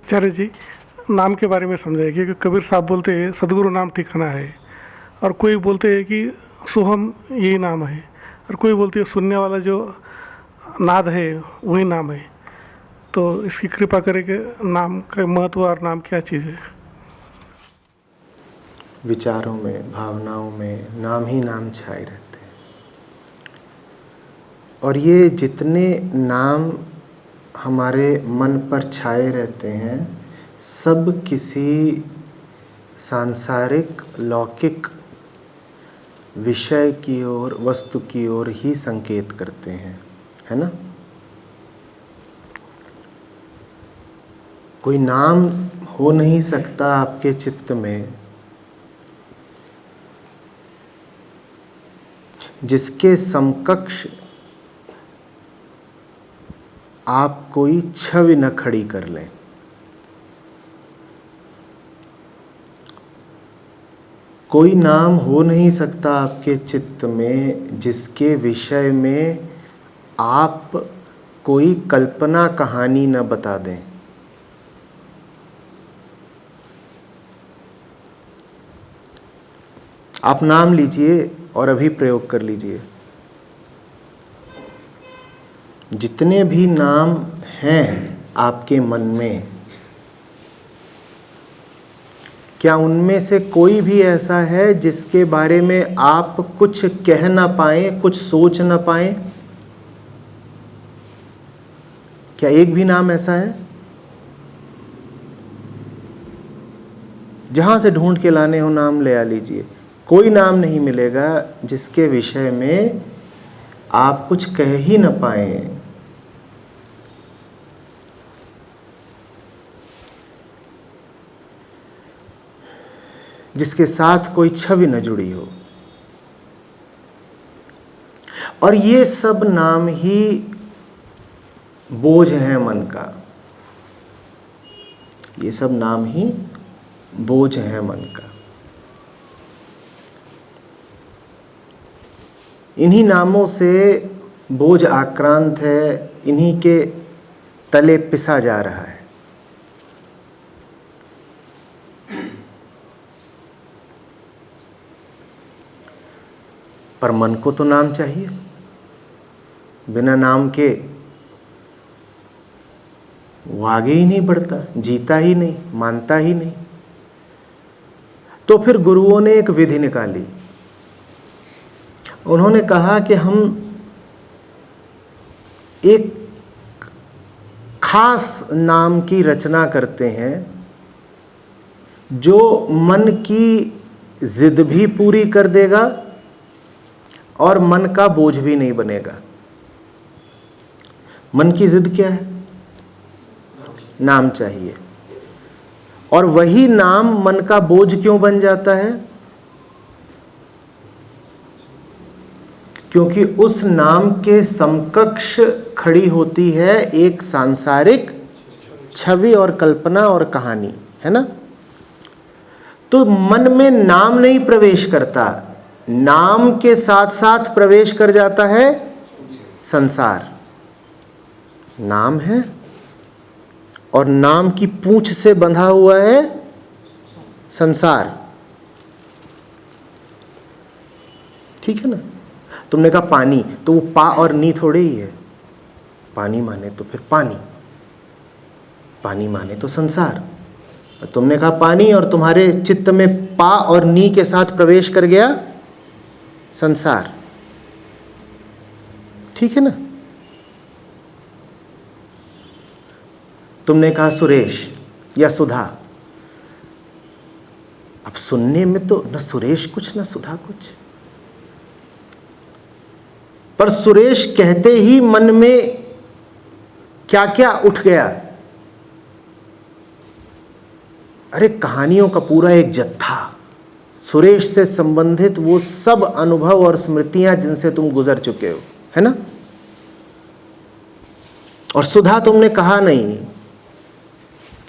आचार्य जी, नाम के बारे में समझाइए। क्योंकि कबीर साहब बोलते हैं सदगुरु नाम ठिकाना है, और कोई बोलते हैं कि सोहम यही नाम है, और कोई बोलते हैं सुनने वाला जो नाद है वही नाम है। तो इसकी कृपा करें कि नाम का महत्व और नाम क्या चीज़ है। विचारों में, भावनाओं में नाम ही नाम छाए रहते हैं। और ये जितने नाम हमारे मन पर छाए रहते हैं, सब किसी सांसारिक लौकिक विषय की ओर, वस्तु की ओर ही संकेत करते हैं, है ना। कोई नाम हो नहीं सकता आपके चित्त में जिसके समकक्ष आप कोई छवि न खड़ी कर लें। कोई नाम हो नहीं सकता आपके चित्त में जिसके विषय में आप कोई कल्पना कहानी न बता दें। आप नाम लीजिए और अभी प्रयोग कर लीजिए। जितने भी नाम हैं आपके मन में, क्या उनमें से कोई भी ऐसा है जिसके बारे में आप कुछ कह ना पाए, कुछ सोच ना पाए? क्या एक भी नाम ऐसा है? जहां से ढूंढ के लाने हो नाम ले आ लीजिए। कोई नाम नहीं मिलेगा जिसके विषय में आप कुछ कह ही न पाए। जिसके साथ कोई छवि न जुड़ी हो। और ये सब नाम ही बोझ है मन का। ये सब नाम ही बोझ है मन का। इन्हीं नामों से बोझ आक्रांत है, इन्हीं के तले पिसा जा रहा है। पर मन को तो नाम चाहिए। बिना नाम के वो आगे ही नहीं बढ़ता, जीता ही नहीं, मानता ही नहीं। तो फिर गुरुओं ने एक विधि निकाली। उन्होंने कहा कि हम एक खास नाम की रचना करते हैं जो मन की जिद भी पूरी कर देगा और मन का बोझ भी नहीं बनेगा। मन की जिद क्या है? नाम चाहिए। और वही नाम मन का बोझ क्यों बन जाता है? क्योंकि उस नाम के समकक्ष खड़ी होती है एक सांसारिक छवि और कल्पना और कहानी, है ना। तो मन में नाम नहीं प्रवेश करता, नाम के साथ साथ प्रवेश कर जाता है संसार। नाम है और नाम की पूंछ से बंधा हुआ है संसार। ठीक है ना। तुमने कहा पानी, तो वो पा और नी थोड़े ही है। पानी माने तो फिर पानी, पानी माने तो संसार। तुमने कहा पानी और तुम्हारे चित्त में पा और नी के साथ प्रवेश कर गया संसार। ठीक है ना। तुमने कहा सुरेश या सुधा। अब सुनने में तो न सुरेश कुछ न सुधा कुछ, पर सुरेश कहते ही मन में क्या क्या उठ गया। अरे कहानियों का पूरा एक जत्था, सुरेश से संबंधित वो सब अनुभव और स्मृतियां जिनसे तुम गुजर चुके हो, है ना। और सुधा तुमने कहा नहीं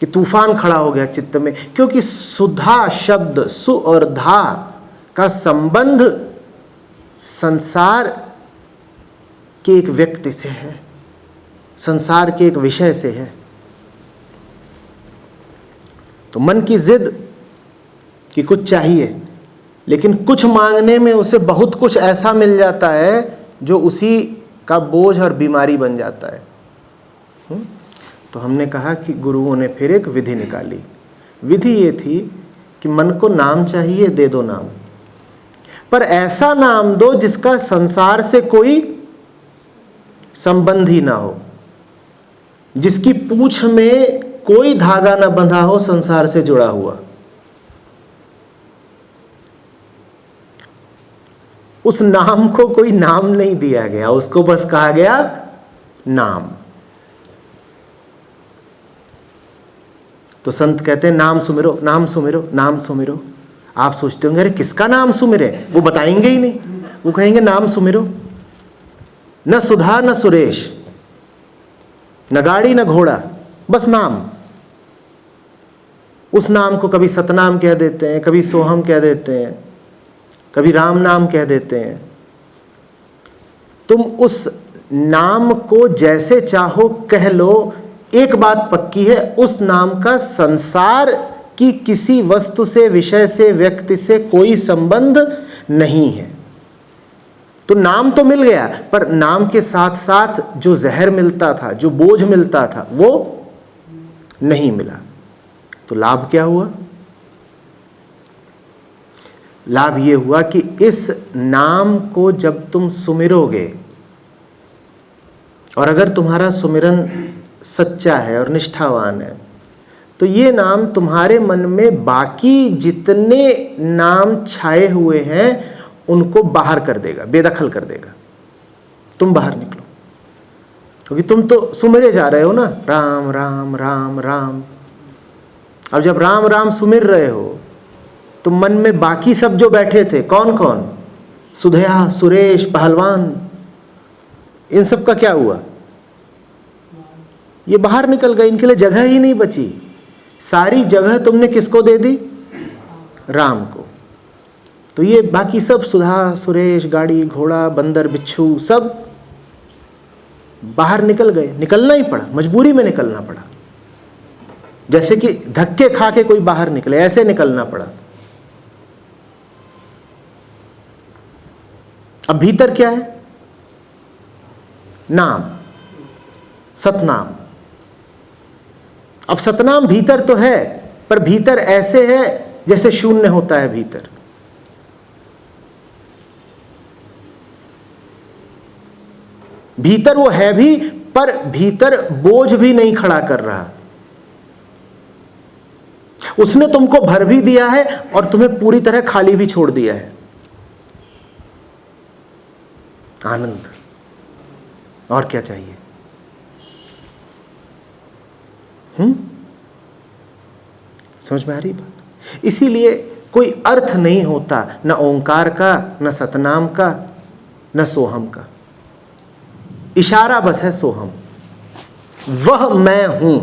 कि तूफान खड़ा हो गया चित्त में, क्योंकि सुधा शब्द, सु और धा का संबंध संसार के एक व्यक्ति से है, संसार के एक विषय से है। तो मन की जिद कि कुछ चाहिए, लेकिन कुछ मांगने में उसे बहुत कुछ ऐसा मिल जाता है जो उसी का बोझ और बीमारी बन जाता है। तो हमने कहा कि गुरुओं ने फिर एक विधि निकाली। विधि ये थी कि मन को नाम चाहिए, दे दो नाम, पर ऐसा नाम दो जिसका संसार से कोई संबंध ही ना हो, जिसकी पूंछ में कोई धागा ना बंधा हो संसार से जुड़ा हुआ। उस नाम को कोई नाम नहीं दिया गया, उसको बस कहा गया नाम। तो संत कहते हैं नाम सुमिरो, नाम सुमिरो, नाम सुमिरो। आप सोचते होंगे अरे किसका नाम सुमिरे, वो बताएंगे ही नहीं, वो कहेंगे नाम सुमिरो। न सुधा न सुरेश, न गाड़ी न घोड़ा, बस नाम। उस नाम को कभी सतनाम कह देते हैं, कभी सोहम कह देते हैं, कभी राम नाम कह देते हैं। तुम उस नाम को जैसे चाहो कह लो, एक बात पक्की है, उस नाम का संसार की किसी वस्तु से, विषय से, व्यक्ति से कोई संबंध नहीं है। तो नाम तो मिल गया, पर नाम के साथ साथ जो जहर मिलता था, जो बोझ मिलता था, वो नहीं मिला। तो लाभ क्या हुआ? लाभ ये हुआ कि इस नाम को जब तुम सुमिरोगे, और अगर तुम्हारा सुमिरन सच्चा है और निष्ठावान है, तो ये नाम तुम्हारे मन में बाकी जितने नाम छाए हुए हैं उनको बाहर कर देगा, बेदखल कर देगा। तुम बाहर निकलो, क्योंकि तुम तो सुमिरे जा रहे हो ना, राम राम राम राम। अब जब राम राम सुमिर रहे हो तो मन में बाकी सब जो बैठे थे, कौन कौन, सुधया, सुरेश, पहलवान, इन सब का क्या हुआ? ये बाहर निकल गए, इनके लिए जगह ही नहीं बची। सारी जगह तुमने किसको दे दी? राम को। तो ये बाकी सब सुधा, सुरेश, गाड़ी, घोड़ा, बंदर, बिच्छू सब बाहर निकल गए। निकलना ही पड़ा, मजबूरी में निकलना पड़ा। जैसे कि धक्के खा के कोई बाहर निकले, ऐसे निकलना पड़ा। अब भीतर क्या है? नाम, सतनाम। अब सतनाम भीतर तो है, पर भीतर ऐसे है जैसे शून्य होता है भीतर। भीतर वो है भी, पर भीतर बोझ भी नहीं खड़ा कर रहा। उसने तुमको भर भी दिया है और तुम्हें पूरी तरह खाली भी छोड़ दिया है। आनंद, और क्या चाहिए? समझ में आ रही बात? इसीलिए कोई अर्थ नहीं होता न ओंकार का, न सतनाम का, न सोहम का। इशारा बस है सोहम, वह मैं हूं।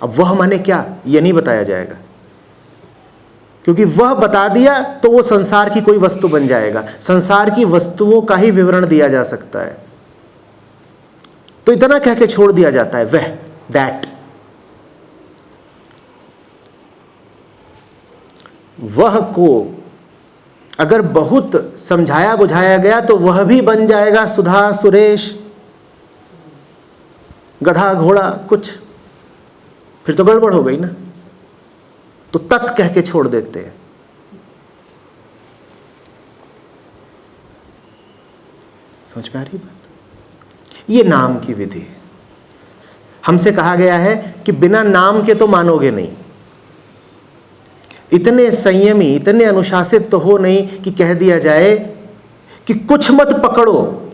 अब वह माने क्या, यह नहीं बताया जाएगा, क्योंकि वह बता दिया तो वो संसार की कोई वस्तु बन जाएगा। संसार की वस्तुओं का ही विवरण दिया जा सकता है, तो इतना कह के छोड़ दिया जाता है, वह, दैट। वह को अगर बहुत समझाया बुझाया गया तो वह भी बन जाएगा सुधा, सुरेश, गधा, घोड़ा, कुछ। फिर तो गड़बड़ हो गई ना। तो तत् कह के छोड़ देते हैं। समझ में आ रही बात? ये नाम की विधि है। हमसे कहा गया है कि बिना नाम के तो मानोगे नहीं। इतने संयमी, इतने अनुशासित तो हो नहीं कि कह दिया जाए कि कुछ मत पकड़ो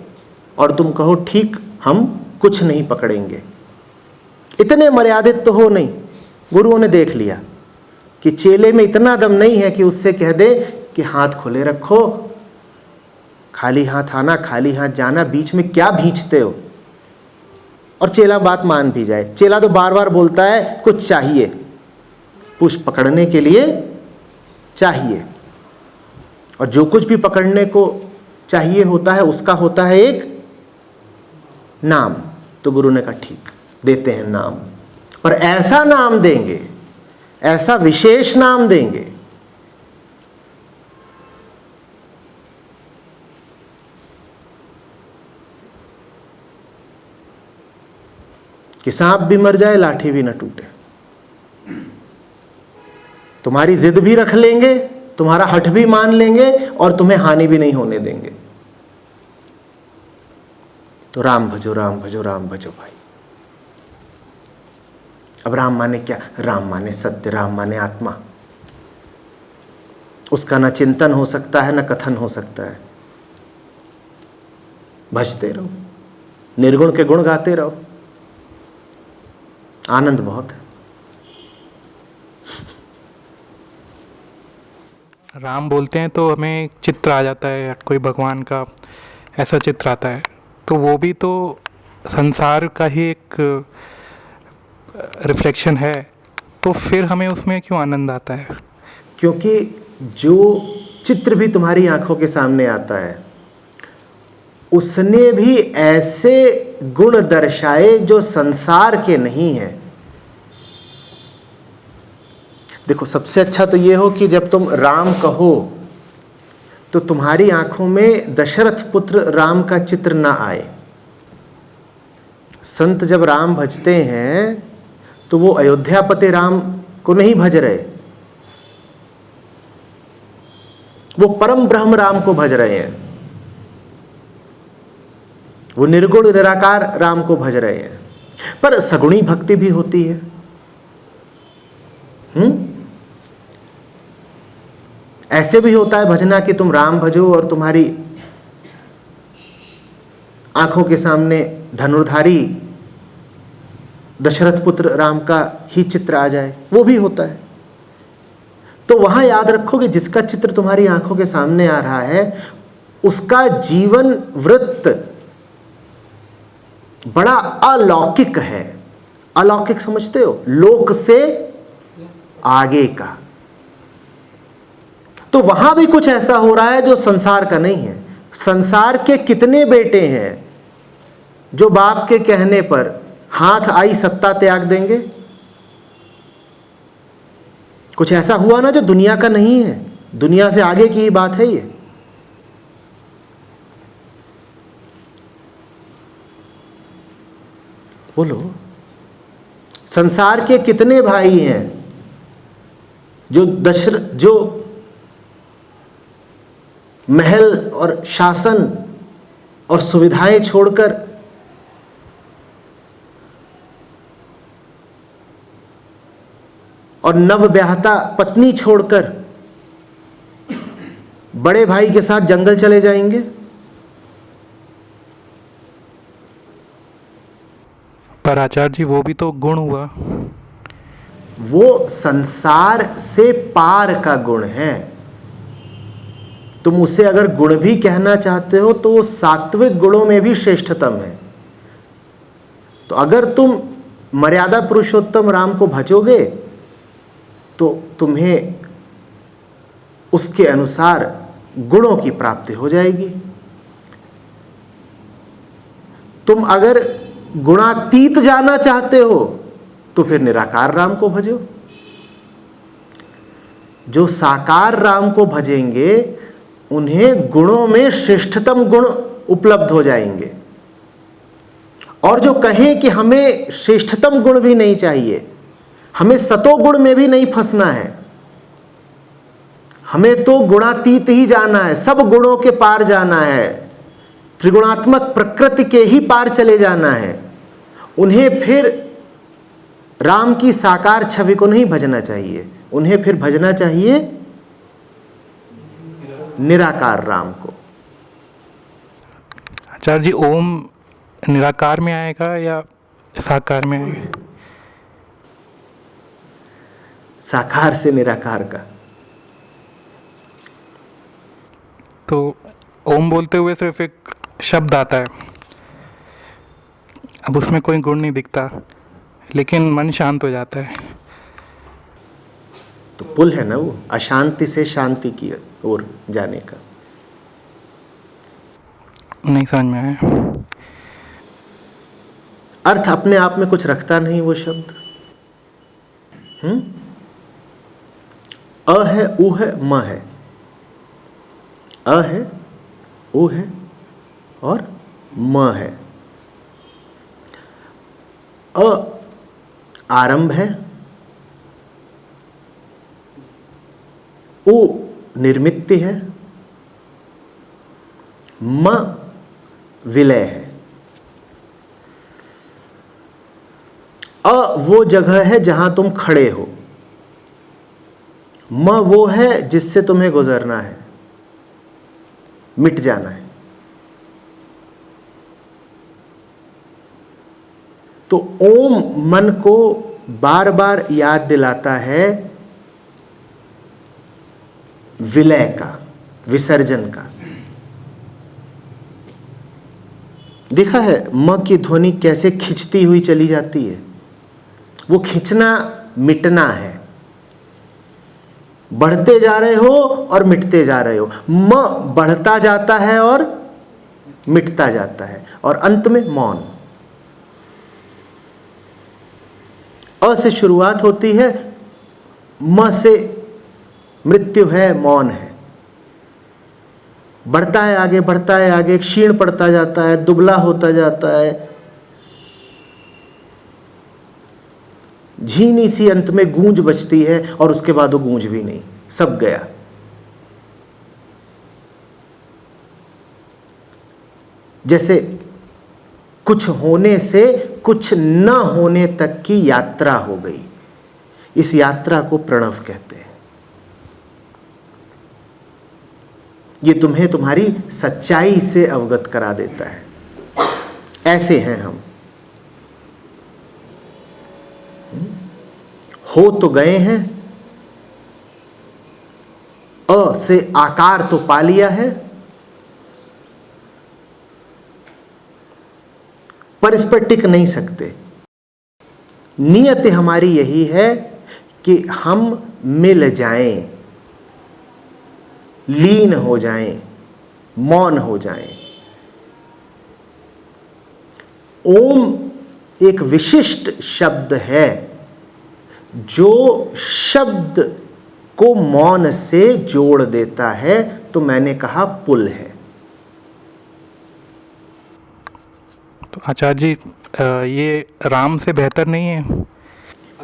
और तुम कहो ठीक, हम कुछ नहीं पकड़ेंगे। इतने मर्यादित तो हो नहीं। गुरुओं ने देख लिया कि चेले में इतना दम नहीं है कि उससे कह दे कि हाथ खुले रखो, खाली हाथ आना, खाली हाथ जाना, बीच में क्या भींचते हो, और चेला बात मान भी जाए। चेला तो बार बार बोलता है कुछ चाहिए, पुष्प पकड़ने के लिए चाहिए, और जो कुछ भी पकड़ने को चाहिए होता है उसका होता है एक नाम। तो गुरु ने कहा ठीक, देते हैं नाम, पर ऐसा नाम देंगे ऐसा विशेष नाम देंगे कि सांप भी मर जाए लाठी भी न टूटे। तुम्हारी जिद भी रख लेंगे, तुम्हारा हठ भी मान लेंगे और तुम्हें हानि भी नहीं होने देंगे। तो राम भजो राम भजो राम भजो भाई। अब राम माने क्या? राम माने सत्य, राम माने आत्मा। उसका न चिंतन हो सकता है, न कथन हो सकता है। भजते रहो, निर्गुण के गुण गाते रहो, आनंद बहुत है। राम बोलते हैं तो हमें एक चित्र आ जाता है, कोई भगवान का ऐसा चित्र आता है, तो वो भी तो संसार का ही एक रिफ्लेक्शन है, तो फिर हमें उसमें क्यों आनंद आता है? क्योंकि जो चित्र भी तुम्हारी आंखों के सामने आता है उसने भी ऐसे गुण दर्शाए जो संसार के नहीं हैं। देखो, सबसे अच्छा तो ये हो कि जब तुम राम कहो तो तुम्हारी आंखों में दशरथ पुत्र राम का चित्र ना आए। संत जब राम भजते हैं तो वो अयोध्यापति राम को नहीं भज रहे, वो परम ब्रह्म राम को भज रहे हैं, वो निर्गुण निराकार राम को भज रहे हैं। पर सगुणी भक्ति भी होती है। ऐसे भी होता है भजना कि तुम राम भजो और तुम्हारी आंखों के सामने धनुर्धारी दशरथ पुत्र राम का ही चित्र आ जाए, वो भी होता है। तो वहां याद रखो कि जिसका चित्र तुम्हारी आंखों के सामने आ रहा है उसका जीवन वृत्त बड़ा अलौकिक है। अलौकिक समझते हो? लोक से आगे का। तो वहां भी कुछ ऐसा हो रहा है जो संसार का नहीं है। संसार के कितने बेटे हैं जो बाप के कहने पर हाथ आई सत्ता त्याग देंगे? कुछ ऐसा हुआ ना जो दुनिया का नहीं है, दुनिया से आगे की ही बात है ये। बोलो, संसार के कितने भाई हैं जो महल और शासन और सुविधाएं छोड़कर और नवब्याहता पत्नी छोड़कर बड़े भाई के साथ जंगल चले जाएंगे? पर आचार्य जी, वो भी तो गुण हुआ। वो संसार से पार का गुण है। तुम उसे अगर गुण भी कहना चाहते हो तो वो सात्विक गुणों में भी श्रेष्ठतम है। तो अगर तुम मर्यादा पुरुषोत्तम राम को भजोगे तो तुम्हें उसके अनुसार गुणों की प्राप्ति हो जाएगी। तुम अगर गुणातीत जाना चाहते हो तो फिर निराकार राम को भजो। जो साकार राम को भजेंगे उन्हें गुणों में श्रेष्ठतम गुण उपलब्ध हो जाएंगे। और जो कहें कि हमें श्रेष्ठतम गुण भी नहीं चाहिए, हमें सतोगुण में भी नहीं फंसना है, हमें तो गुणातीत ही जाना है, सब गुणों के पार जाना है, त्रिगुणात्मक प्रकृति के ही पार चले जाना है, उन्हें फिर राम की साकार छवि को नहीं भजना चाहिए, उन्हें फिर भजना चाहिए निराकार राम को। आचार्य जी, ओम निराकार में आएगा या साकार में आएगा? साकार से निराकार का। तो ओम बोलते हुए सिर्फ एक शब्द आता है, अब उसमें कोई गुण नहीं दिखता, लेकिन मन शांत हो जाता है। तो पुल है ना वो, अशांति से शांति की ओर जाने का। नहीं समझ में आया। अर्थ अपने आप में कुछ रखता नहीं वो शब्द। अ है, उ है, म है। अ है, उ है और म है। अ आरंभ है, उ निर्मित्य है, म विलय है। अ वो जगह है जहां तुम खड़े हो, म वो है जिससे तुम्हें गुजरना है, मिट जाना है। तो ओम मन को बार बार याद दिलाता है विलय का, विसर्जन का। देखा है म की ध्वनि कैसे खिंचती हुई चली जाती है? वो खिंचना मिटना है। बढ़ते जा रहे हो और मिटते जा रहे हो। म बढ़ता जाता है और मिटता जाता है, और अंत में मौन। अ से शुरुआत होती है, म से मृत्यु है, मौन है। बढ़ता है आगे, बढ़ता है आगे, क्षीण पड़ता जाता है, दुबला होता जाता है। झीनी सी अंत में गूंज बचती है, और उसके बाद वो गूंज भी नहीं, सब गया। जैसे कुछ होने से कुछ न होने तक की यात्रा हो गई। इस यात्रा को प्रणव कहते हैं। ये तुम्हें तुम्हारी सच्चाई से अवगत करा देता है। ऐसे हैं हम। हो तो गए हैं, अ से आकार तो पा लिया है, पर इस पर टिक नहीं सकते। नियत हमारी यही है कि हम मिल जाएं, लीन हो जाएं, मौन हो जाएं। ओम एक विशिष्ट शब्द है जो शब्द को मौन से जोड़ देता है। तो मैंने कहा पुल है। तो आचार्य जी, ये राम से बेहतर नहीं है?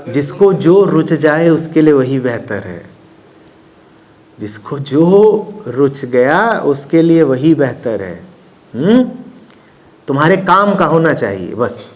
जिसको जो रुच जाए उसके लिए वही बेहतर है। जिसको जो रुच गया उसके लिए वही बेहतर है। तुम्हारे काम का होना चाहिए बस।